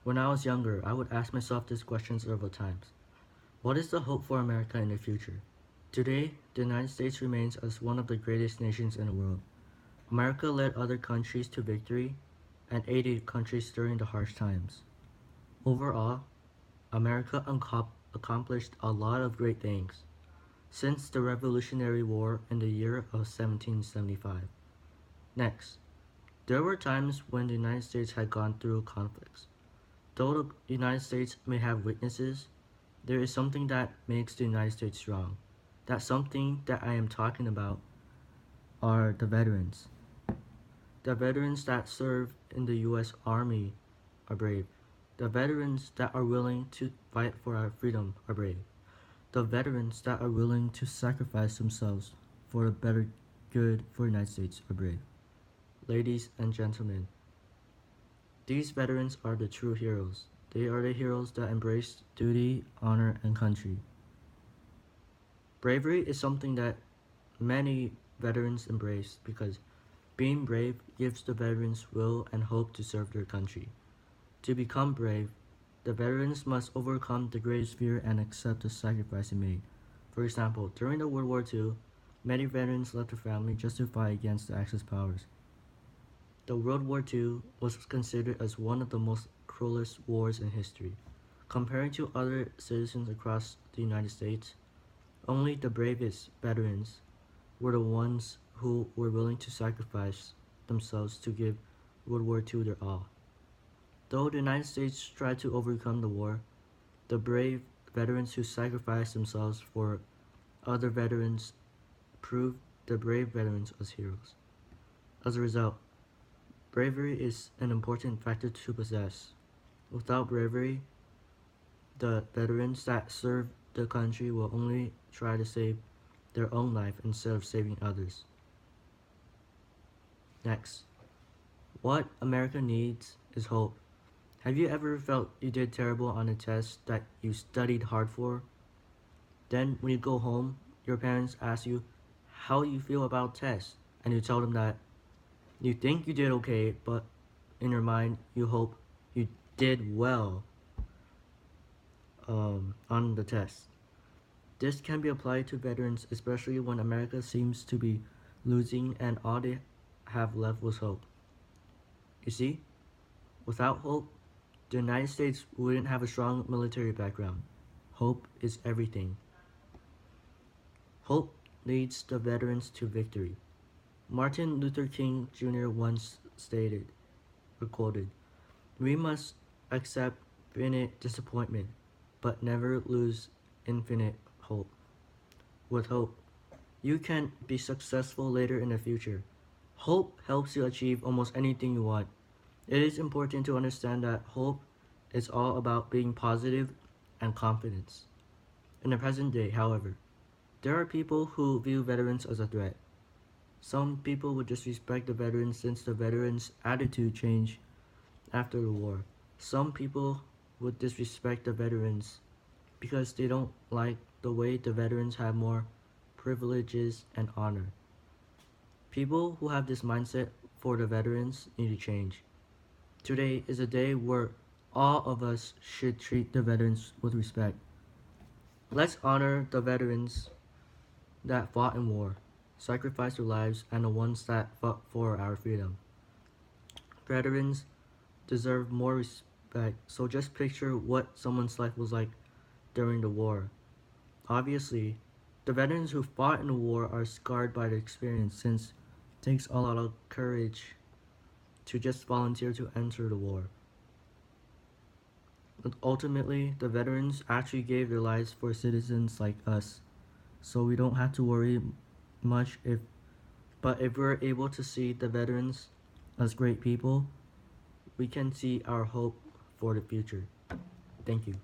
When I was younger, I would ask myself this question several times. What is the hope for America in the future? Today, the United States remains as one of the greatest nations in the world. America led other countries to victory and aided countries during the harsh times. Overall, America accomplished a lot of great things since the Revolutionary War in the year of 1775. Next, there were times when the United States had gone through conflicts. Though the United States may have weaknesses, there is something that makes the United States strong. That something that I am talking about are the veterans. The veterans that serve in the US Army are brave. The veterans that are willing to fight for our freedom are brave. The veterans that are willing to sacrifice themselves for the better good for the United States are brave. Ladies and gentlemen, these veterans are the true heroes. They are the heroes that embrace duty, honor, and country. Bravery is something that many veterans embrace because being brave gives the veterans will and hope to serve their country. To become brave, the veterans must overcome the greatest fear and accept the sacrifice they made. For example, during the World War II, many veterans left their family just to fight against the Axis powers. The World War II was considered as one of the most cruelest wars in history. Comparing to other citizens across the United States, only the bravest veterans were the ones who were willing to sacrifice themselves to give World War II their all. Though the United States tried to overcome the war, the brave veterans who sacrificed themselves for other veterans proved the brave veterans as heroes. As a result, bravery is an important factor to possess. Without bravery, the veterans that serve the country will only try to save their own life instead of saving others. Next, what America needs is hope. Have you ever felt you did terrible on a test that you studied hard for? Then, when you go home, your parents ask you how you feel about tests, and you tell them that you think you did okay, but in your mind, you hope you did well on the test. This can be applied to veterans, especially when America seems to be losing and all they have left was hope. You see, without hope, the United States wouldn't have a strong military background. Hope is everything. Hope leads the veterans to victory. Martin Luther King Jr. once stated, or quoted, "We must accept finite disappointment, but never lose infinite hope. With hope, you can be successful later in the future. Hope helps you achieve almost anything you want. It is important to understand that hope is all about being positive and confidence. In the present day, however, there are people who view veterans as a threat. Some people would disrespect the veterans since the veterans' attitude changed after the war. Some people would disrespect the veterans because they don't like the way the veterans have more privileges and honor. People who have this mindset for the veterans need to change. Today is a day where all of us should treat the veterans with respect. Let's honor the veterans that fought in war, sacrificed their lives, and the ones that fought for our freedom. Veterans deserve more respect, so just picture what someone's life was like during the war. Obviously, the veterans who fought in the war are scarred by the experience since it takes a lot of courage to just volunteer to enter the war. But ultimately, the veterans actually gave their lives for citizens like us, so we don't have to worry much if we're able to see the veterans as great people, we can see our hope for the future. Thank you.